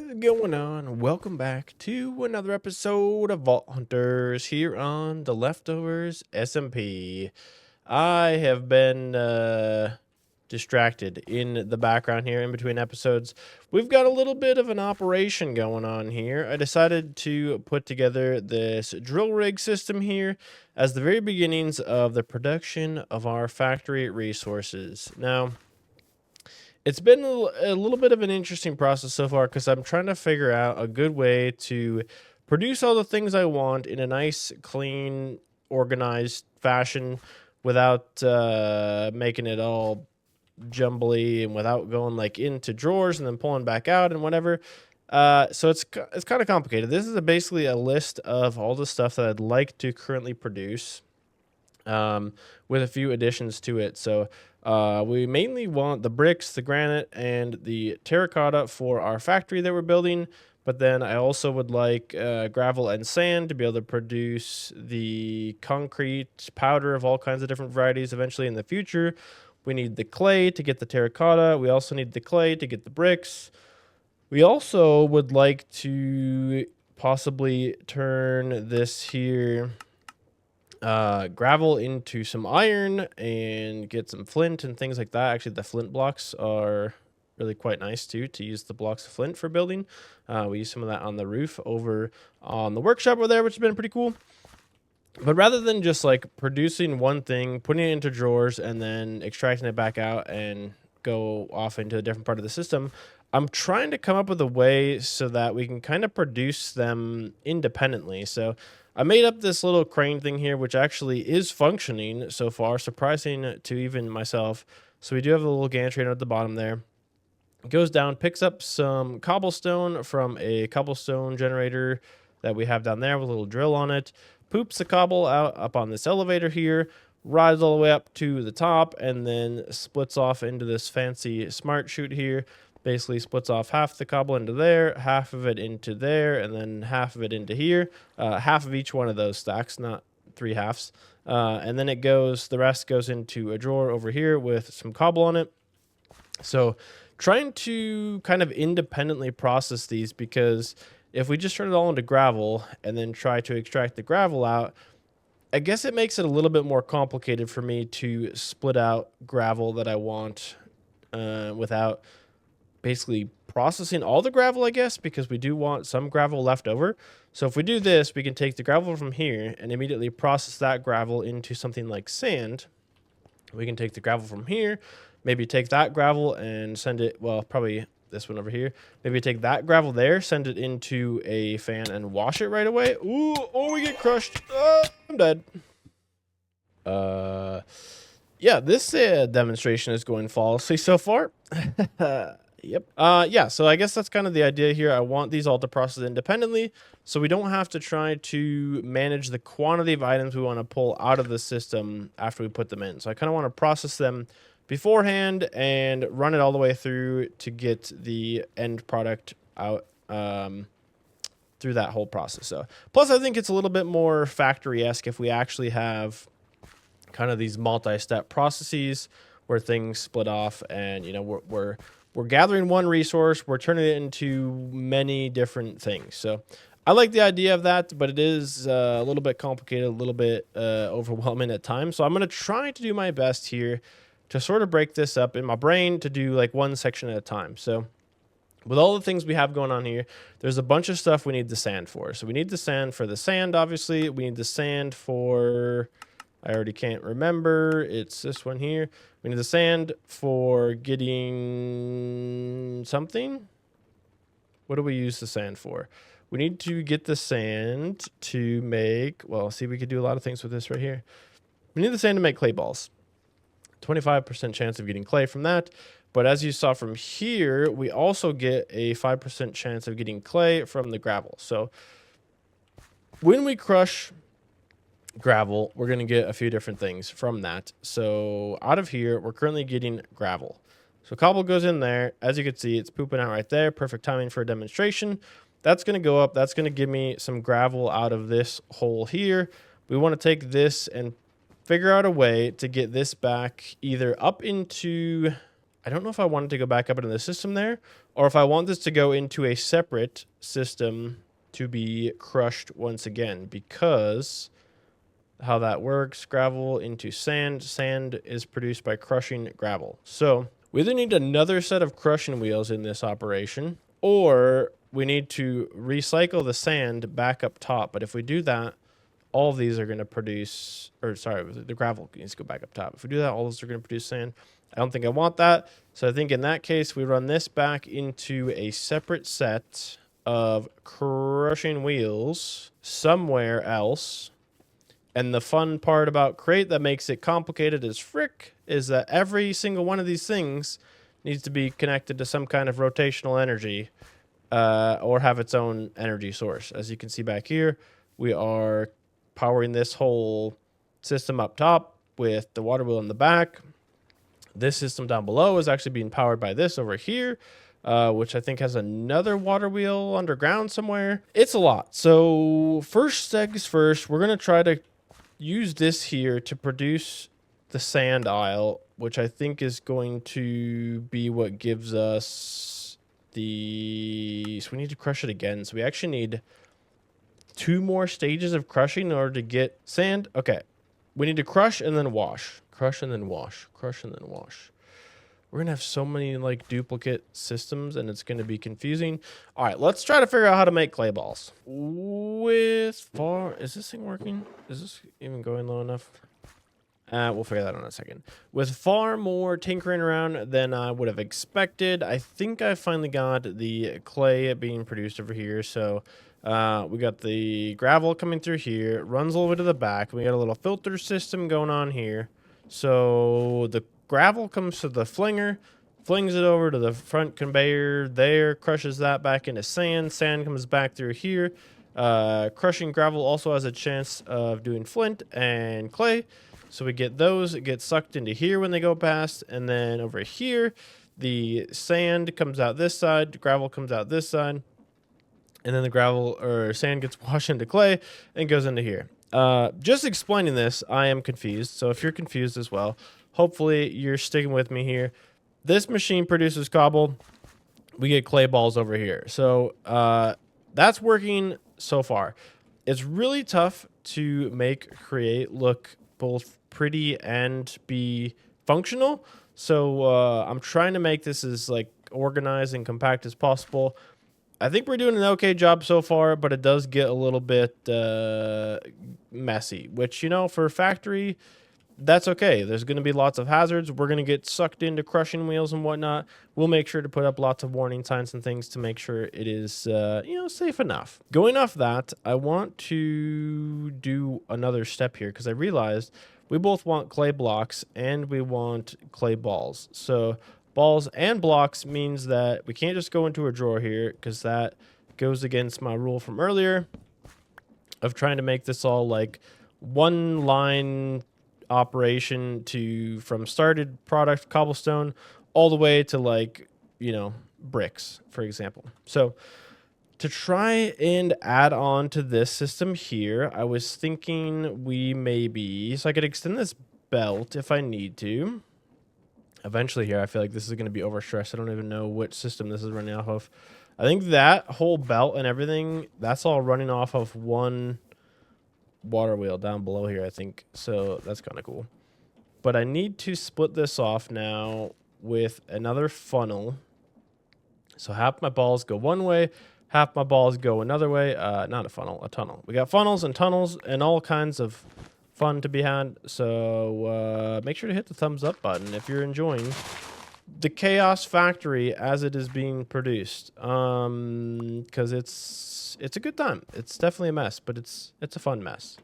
What is going on? Welcome back to another episode of Vault Hunters here on the Leftovers SMP. I have been distracted in the background here in between episodes. We've got a little bit of an operation going on here. I decided to put together this drill rig system here as the very beginnings of the production of our factory resources. Now, it's been a little bit of an interesting process so far because I'm trying to figure out a good way to produce all the things I want in a nice, clean, organized fashion without making it all jumbly and without going like into drawers and then pulling back out and whatever. So it's kind of complicated. This is basically a list of all the stuff that I'd like to currently produce, with a few additions to it. So we mainly want the bricks, the granite, and the terracotta for our factory that we're building. But then I also would like gravel and sand to be able to produce the concrete powder of all kinds of different varieties eventually in the future. We need the clay to get the terracotta. We also need the clay to get the bricks. We also would like to possibly turn this here gravel into some iron and get some flint and things like that. Actually, the flint blocks are really quite nice too, to use the blocks of flint for building. We use some of that on the roof over on the workshop over there, which has been pretty cool. But rather than just like producing one thing, putting it into drawers and then extracting it back out and go off into a different part of the system, I'm trying to come up with a way so that we can kind of produce them independently. So I made up this little crane thing here, which actually is functioning so far, surprising to even myself. So we do have a little gantry at the bottom there. It goes down, picks up some cobblestone from a cobblestone generator that we have down there with a little drill on it, poops the cobble out up on this elevator here, rides all the way up to the top, and then splits off into this fancy smart chute here. Basically splits off half the cobble into there, half of it into there, and then half of it into here. Half of each one of those stacks, not three halves. And then the rest goes into a drawer over here with some cobble on it. So trying to kind of independently process these, because if we just turn it all into gravel and then try to extract the gravel out, I guess it makes it a little bit more complicated for me to split out gravel that I want without basically processing all the gravel, I guess, because we do want some gravel left over. So if we do this, we can take the gravel from here and immediately process that gravel into something like sand. We can take the gravel from here, maybe take that gravel and send it, well, probably this one over here. Maybe take that gravel there, send it into a fan and wash it right away. Ooh, oh, we get crushed. I'm dead. Yeah, this demonstration is going flawlessly so far. Yep. Yeah, so I guess that's kind of the idea here. I want these all to process independently, so we don't have to try to manage the quantity of items we want to pull out of the system after we put them in. So I kind of want to process them beforehand and run it all the way through to get the end product out through that whole process. So plus I think it's a little bit more factory-esque if we actually have kind of these multi-step processes where things split off and, you know, we're gathering one resource, we're turning it into many different things. So I like the idea of that, but it is a little bit complicated, a little bit overwhelming at times. So I'm going to try to do my best here to sort of break this up in my brain to do like one section at a time. So with all the things we have going on here, there's a bunch of stuff we need the sand for. So we need the sand for the sand, obviously. We need the sand for, I already can't remember. It's this one here. We need the sand for getting something. What do we use the sand for? We need to get the sand to make, well, see, we could do a lot of things with this right here. We need the sand to make clay balls. 25% chance of getting clay from that. But as you saw from here, we also get a 5% chance of getting clay from the gravel. So when we crush gravel, we're going to get a few different things from that. So out of here, we're currently getting gravel. So cobble goes in there. As you can see, it's pooping out right there. Perfect timing for a demonstration. That's going to go up. That's going to give me some gravel out of this hole here. We want to take this and figure out a way to get this back either up into I don't know if I want it to go back up into the system there, or if I want this to go into a separate system to be crushed once again, because how that works, gravel into sand. Sand is produced by crushing gravel. So we either need another set of crushing wheels in this operation, or we need to recycle the sand back up top. But if we do that, all of these are going to produce, or sorry, the gravel needs to go back up top. If we do that, all those are going to produce sand. I don't think I want that. So I think in that case, we run this back into a separate set of crushing wheels somewhere else. And the fun part about Crate that makes it complicated as frick is that every single one of these things needs to be connected to some kind of rotational energy or have its own energy source. As you can see back here, we are powering this whole system up top with the water wheel in the back. This system down below is actually being powered by this over here, which I think has another water wheel underground somewhere. It's a lot. So first things first, we're going to try to use this here to produce the sand aisle, which I think is going to be what gives us the... So we need to crush it again. So we actually need 2 more stages of crushing in order to get sand. Okay. We need to crush and then wash. Crush and then wash. Crush and then wash. We're going to have so many like duplicate systems and it's going to be confusing. All right, let's try to figure out how to make clay balls. Is this thing working? Is this even going low enough? We'll figure that out in a second. With far more tinkering around than I would have expected, I think I finally got the clay being produced over here. So we got the gravel coming through here. It runs all the way to the back. We got a little filter system going on here. So the gravel comes to the flinger, flings it over to the front conveyor there, crushes that back into sand. Sand comes back through here. Crushing gravel also has a chance of doing flint and clay. So we get those, it gets sucked into here when they go past. And then over here, the sand comes out this side, the gravel comes out this side. And then the gravel or sand gets washed into clay and goes into here. Just explaining this, I am confused. So if you're confused as well, hopefully you're sticking with me here. This machine produces cobble. We get clay balls over here. So that's working so far. It's really tough to make Create look both pretty and be functional. So I'm trying to make this as like organized and compact as possible. I think we're doing an okay job so far, but it does get a little bit messy, which, you know, for a factory, that's okay. There's going to be lots of hazards. We're going to get sucked into crushing wheels and whatnot. We'll make sure to put up lots of warning signs and things to make sure it is, safe enough. Going off that, I want to do another step here because I realized we both want clay blocks and we want clay balls. So balls and blocks means that we can't just go into a drawer here because that goes against my rule from earlier of trying to make this all like one line operation to from started product cobblestone all the way to like, bricks, for example. So to try and add on to this system here, I was thinking so I could extend this belt if I need to. Eventually here, I feel like this is going to be overstressed. I don't even know which system this is running off of. I think that whole belt and everything, that's all running off of one water wheel down below here, I think. So that's kind of cool. But I need to split this off now with another funnel. So half my balls go one way, half my balls go another way. Not a funnel, a tunnel. We got funnels and tunnels and all kinds of fun to be had. So make sure to hit the thumbs up button if you're enjoying the Chaos Factory as it is being produced. Because it's a good time. It's definitely a mess, but it's a fun mess.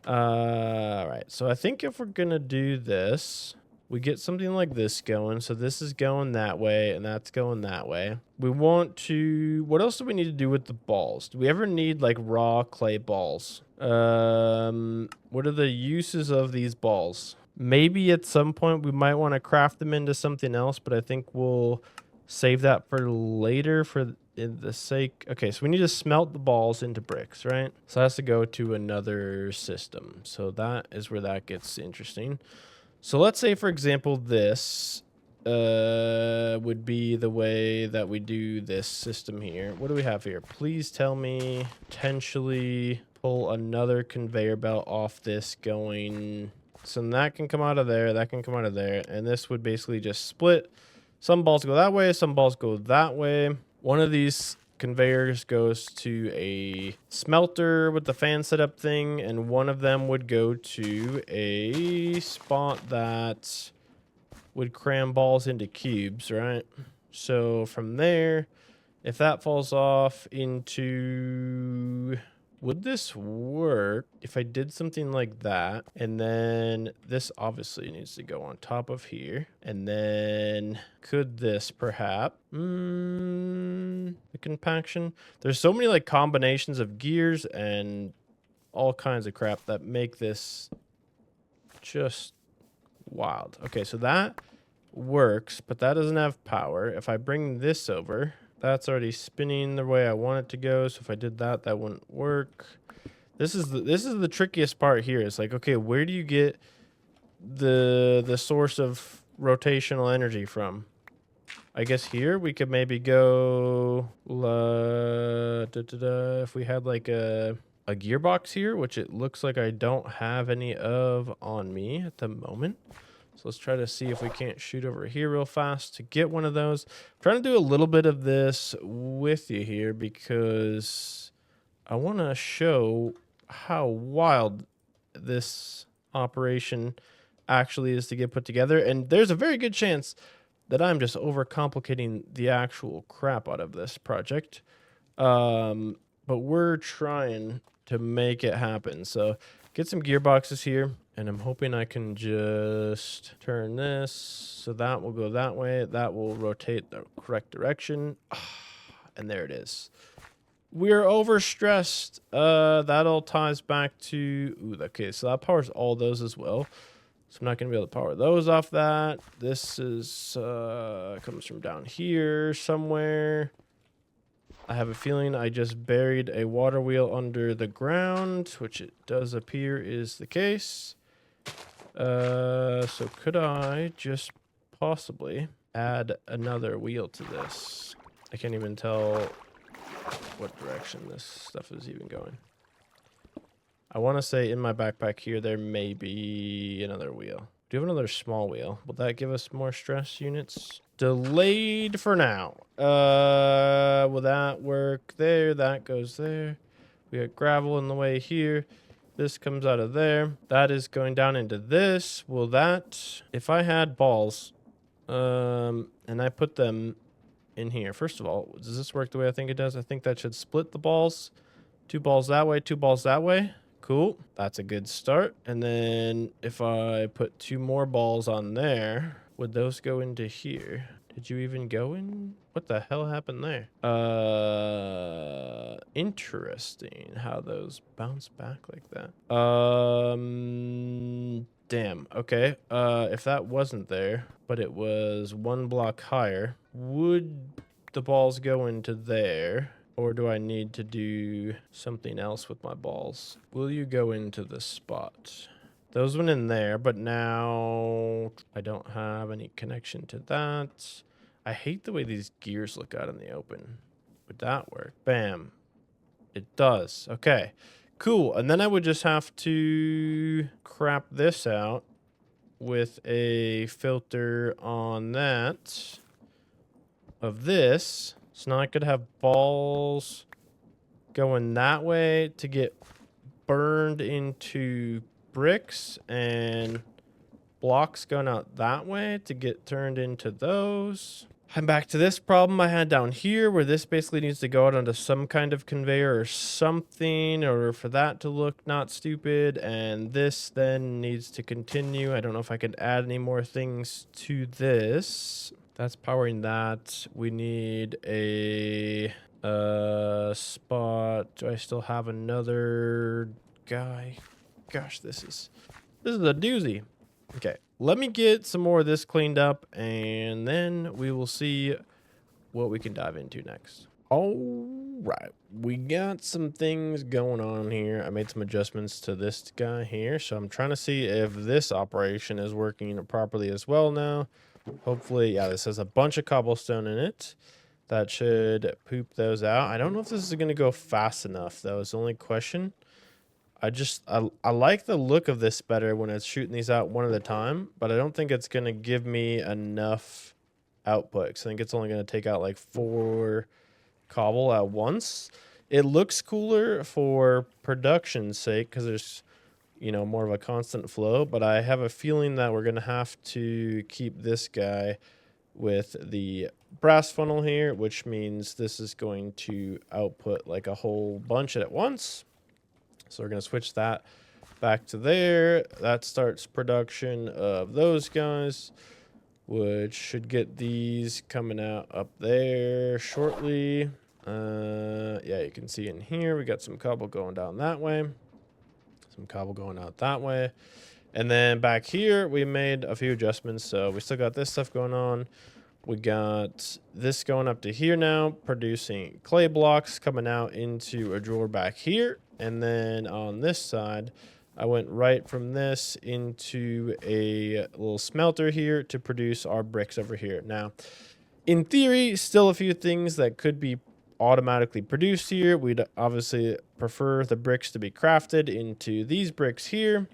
All right. So I think if we're gonna do this, we get something like this going. So this is going that way and that's going that way. We want to, what else do we need to do with the balls? Do we ever need like raw clay balls? What are the uses of these balls? Maybe at some point we might want to craft them into something else, but I think we'll save that for later in the sake. Okay, so we need to smelt the balls into bricks, right? So that has to go to another system. So that is where that gets interesting. So let's say, for example, this would be the way that we do this system here. What do we have here? Please tell me potentially pull another conveyor belt off this going. So that can come out of there. That can come out of there. And this would basically just split. Some balls go that way. Some balls go that way. One of these conveyors goes to a smelter with the fan setup thing. And one of them would go to a spot that would cram balls into cubes, right? So from there, if that falls off into... Would this work if I did something like that? And then this obviously needs to go on top of here. And then could this perhaps... the compaction. There's so many like combinations of gears and all kinds of crap that make this just wild. Okay, so that works, but that doesn't have power. If I bring this over... That's already spinning the way I want it to go. So if I did that, that wouldn't work. This is the trickiest part here. It's like, okay, where do you get the source of rotational energy from? I guess here we could maybe go if we had like a gearbox here, which it looks like I don't have any of on me at the moment. So let's try to see if we can't shoot over here real fast to get one of those. I'm trying to do a little bit of this with you here because I want to show how wild this operation actually is to get put together. And there's a very good chance that I'm just overcomplicating the actual crap out of this project. But we're trying to make it happen. So get some gearboxes here. And I'm hoping I can just turn this so that will go that way. That will rotate the correct direction. And there it is. We're overstressed. That all ties back to... Ooh, okay, so that powers all those as well. So I'm not going to be able to power those off that. This is comes from down here somewhere. I have a feeling I just buried a water wheel under the ground, which it does appear is the case. So could I just possibly add another wheel to this? I can't even tell what direction this stuff is even going. I want to say in my backpack here, there may be another wheel. Do you have another small wheel? Will that give us more stress units? Delayed for now. Will that work there? That goes there. We got gravel in the way here. This comes out of there. That is going down into this. Will that... If I had balls, and I put them in here. First of all, does this work the way I think it does? I think that should split the balls. 2 balls that way, 2 balls that way. Cool. That's a good start. And then if I put 2 more balls on there, would those go into here? Did you even go in? What the hell happened there? Interesting how those bounce back like that. Damn. Okay. If that wasn't there, but it was 1 block higher, would the balls go into there? Or do I need to do something else with my balls? Will you go into this spot? Those went in there, but now I don't have any connection to that. I hate the way these gears look out in the open. Would that work? Bam. It does. Okay. Cool. And then I would just have to crap this out with a filter on that of this. So now I could have balls going that way to get burned into bricks and blocks going out that way to get turned into those. I'm back to this problem I had down here where this basically needs to go out onto some kind of conveyor or something in order for that to look not stupid. And this then needs to continue. I don't know if I could add any more things to this. That's powering that. We need a spot. Do I still have another guy? Gosh, this is a doozy. Okay, let me get some more of this cleaned up, and then we will see what we can dive into next. All right, we got some things going on here. I made some adjustments to this guy here, so I'm trying to see if this operation is working properly as well now. Hopefully, yeah, this has a bunch of cobblestone in it. That should poop those out. I don't know if this is going to go fast enough, though, is the only question. I like the look of this better when it's shooting these out one at a time, but I don't think it's going to give me enough output, 'cause I think it's only going to take out like 4 cobble at once. It looks cooler for production's sake because there's, you know, more of a constant flow, but I have a feeling that we're going to have to keep this guy with the brass funnel here, which means this is going to output like a whole bunch at once. So we're going to switch that back to there. That starts production of those guys, which should get these coming out up there shortly. Yeah, you can see in here, we got some cobble going down that way. Some cobble going out that way. And then back here, we made a few adjustments. So we still got this stuff going on. We got this going up to here now, producing clay blocks coming out into a drawer back here. And then on this side, I went right from this into a little smelter here to produce our bricks over here. Now, in theory, still a few things that could be automatically produced here. We'd obviously prefer the bricks to be crafted into these bricks here.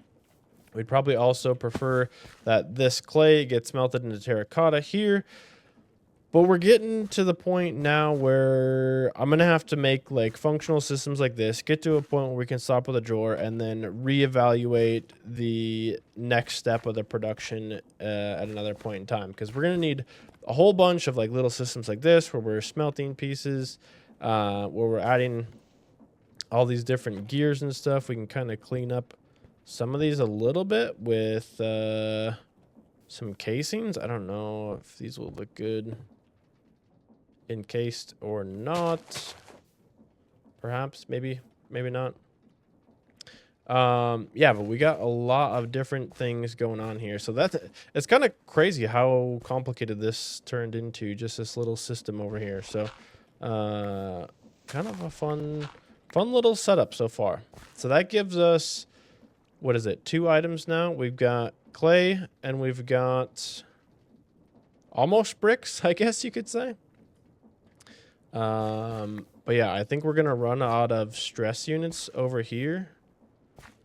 We'd probably also prefer that this clay gets melted into terracotta here. But we're getting to the point now where I'm going to have to make like functional systems like this, get to a point where we can stop with a drawer and then reevaluate the next step of the production at another point in time. Because we're going to need a whole bunch of like little systems like this where we're smelting pieces, where we're adding all these different gears and stuff. We can kind of clean up some of these a little bit with some casings. I don't know if these will look good encased or not. Perhaps, maybe not. Yeah, but we got a lot of different things going on here. So it's kind of crazy how complicated this turned into, just this little system over here. So kind of a fun little setup so far. So that gives us, what is it, 2 items now. We've got clay and we've got almost bricks, I guess you could say. But yeah, I think we're gonna run out of stress units over here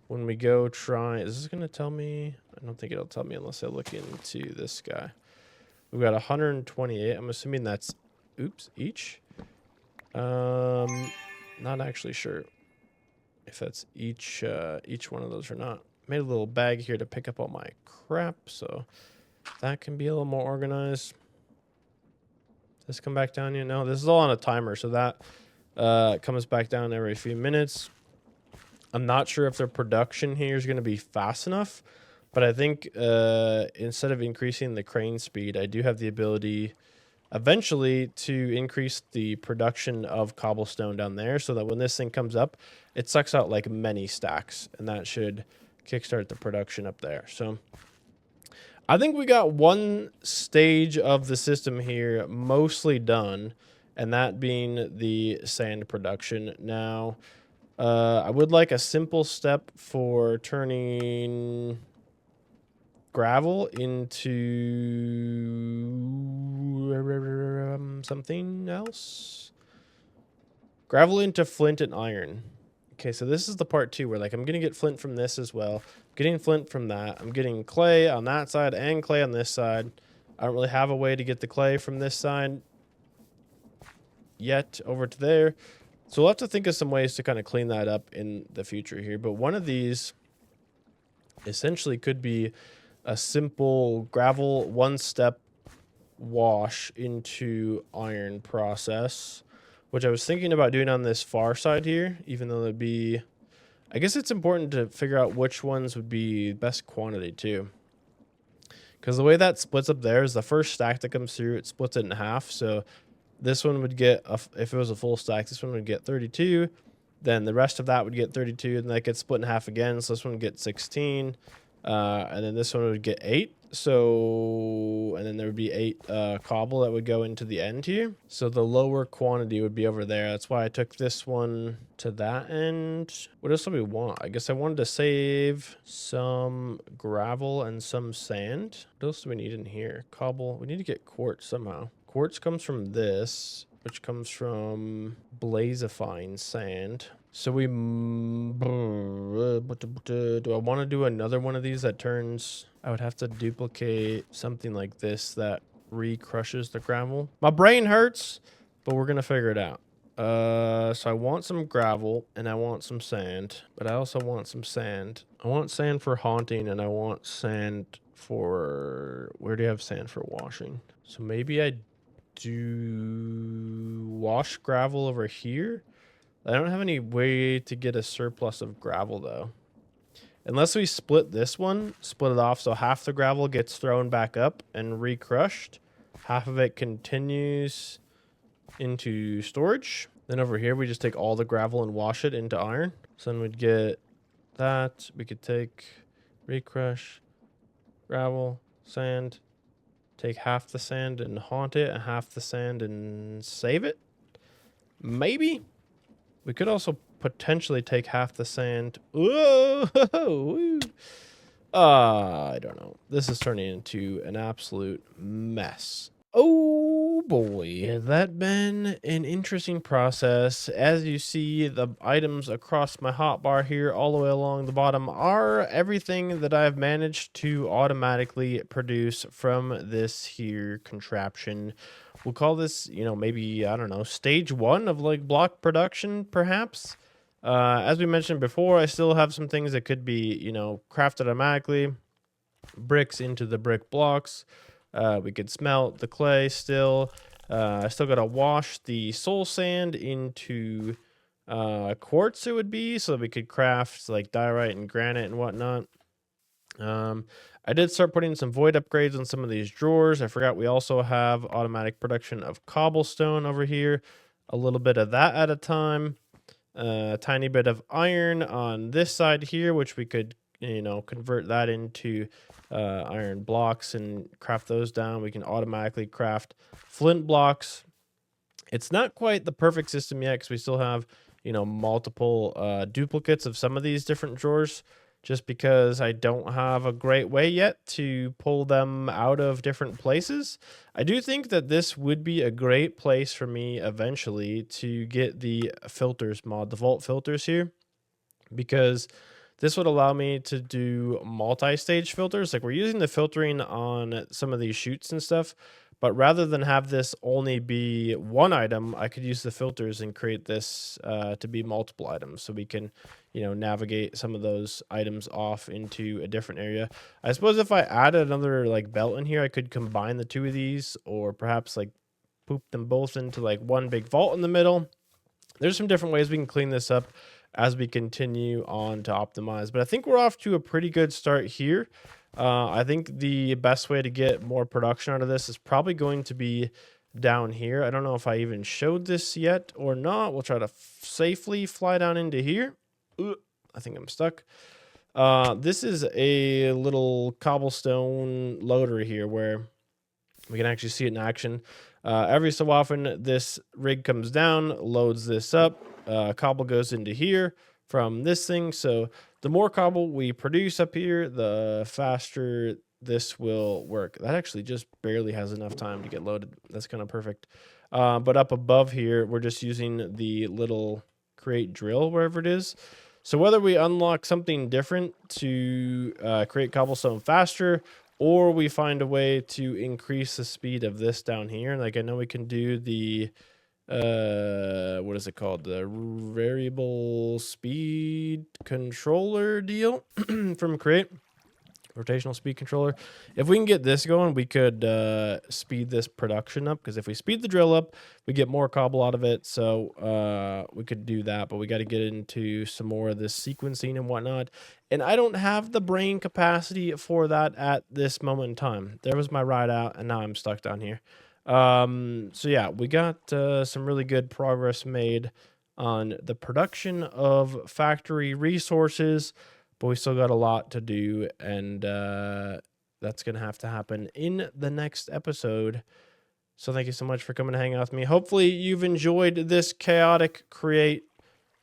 when we go try. Is this gonna tell me? I don't think it'll tell me unless I look into this guy. We've got 128. I'm assuming that's each. Not actually sure if that's each one of those or not. Made a little bag here to pick up all my crap, so that can be a little more organized. Does this come back down yet? No, this is all on a timer, so that comes back down every few minutes. I'm not sure if their production here is going to be fast enough, but I think instead of increasing the crane speed, I do have the ability eventually to increase the production of cobblestone down there so that when this thing comes up, it sucks out like many stacks, and that should kickstart the production up there. So I think we got one stage of the system here mostly done, and that being the sand production. Now, I would like a simple step for turning gravel into something else. Gravel into flint and iron. Okay, so this is the part 2 where like I'm gonna get flint from this as well. Getting flint from that. I'm getting clay on that side and clay on this side. I don't really have a way to get the clay from this side yet over to there. So we'll have to think of some ways to kind of clean that up in the future here. But one of these essentially could be a simple gravel one-step wash into iron process, which I was thinking about doing on this far side here, even though it'd be, I guess it's important to figure out which ones would be best quantity too. Because the way that splits up there is the first stack that comes through, it splits it in half. So this one would get, if it was a full stack, this one would get 32. Then the rest of that would get 32, and that gets split in half again. So this one would get 16. And then this one would get 8. So, and then there would be 8 cobble that would go into the end here. So the lower quantity would be over there. That's why I took this one to that end. What else do we want? I guess I wanted to save some gravel and some sand. What else do we need in here? Cobble. We need to get quartz somehow. Quartz comes from this, which comes from blazifying sand. So we, do I want to do another one of these that turns, I would have to duplicate something like this that re-crushes the gravel. My brain hurts, but we're going to figure it out. So I want some gravel and I want some sand, but I also want some sand. I want sand for haunting and I want sand for, where do you have sand for washing? So maybe I do wash gravel over here. I don't have any way to get a surplus of gravel though. Unless we split this one, split it off so half the gravel gets thrown back up and re-crushed. Half of it continues into storage. Then over here, we just take all the gravel and wash it into iron. So then we'd get that. We could take re-crush, gravel, sand. Take half the sand and haunt it and half the sand and save it. Maybe. We could also potentially take half the sand. Whoa! I don't know. This is turning into an absolute mess. Oh boy, has that been an interesting process. As you see, the items across my hotbar here all the way along the bottom are everything that I've managed to automatically produce from this here contraption. We'll call this, you know, maybe, I don't know, stage 1 of like block production, perhaps. As we mentioned before, I still have some things that could be, you know, crafted automatically. Bricks into the brick blocks. We could smelt the clay still. I still got to wash the soul sand into quartz it would be, so that we could craft like diorite and granite and whatnot. I did start putting some void upgrades on some of these drawers. I forgot we also have automatic production of cobblestone over here. A little bit of that at a time. A tiny bit of iron on this side here, which we could, you know, convert that into iron blocks and craft those down. We can automatically craft flint blocks. It's not quite the perfect system yet because we still have, you know, multiple duplicates of some of these different drawers, just because I don't have a great way yet to pull them out of different places. I do think that this would be a great place for me eventually to get the filters mod, the vault filters here, because this would allow me to do multi-stage filters. Like, we're using the filtering on some of these chutes and stuff, but rather than have this only be one item, I could use the filters and create this to be multiple items. So we can, you know, navigate some of those items off into a different area. I suppose if I added another like belt in here, I could combine the two of these, or perhaps like poop them both into like one big vault in the middle. There's some different ways we can clean this up as we continue on to optimize, but I think we're off to a pretty good start here. I think the best way to get more production out of this is probably going to be down here. I don't know if I even showed this yet or not. We'll try to safely fly down into here. I think I'm stuck. This is a little cobblestone loader here where we can actually see it in action. Every so often, this rig comes down, loads this up. Cobble goes into here from this thing. So the more cobble we produce up here, the faster this will work. That actually just barely has enough time to get loaded. That's kind of perfect. But up above here, we're just using the little create drill, wherever it is. So whether we unlock something different to create cobblestone faster, or we find a way to increase the speed of this down here. Like, I know we can do the, what is it called? The variable speed controller deal from Create. Rotational speed controller. If we can get this going, we could speed this production up, because if we speed the drill up, we get more cobble out of it. So we could do that, but we got to get into some more of this sequencing and whatnot. And I don't have the brain capacity for that at this moment in time. There was my ride out, and now I'm stuck down here. So yeah, we got some really good progress made on the production of factory resources, but we still got a lot to do. And that's going to have to happen in the next episode. So thank you so much for coming to hang out with me. Hopefully you've enjoyed this chaotic create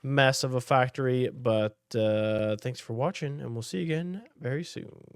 mess of a factory, but thanks for watching, and we'll see you again very soon.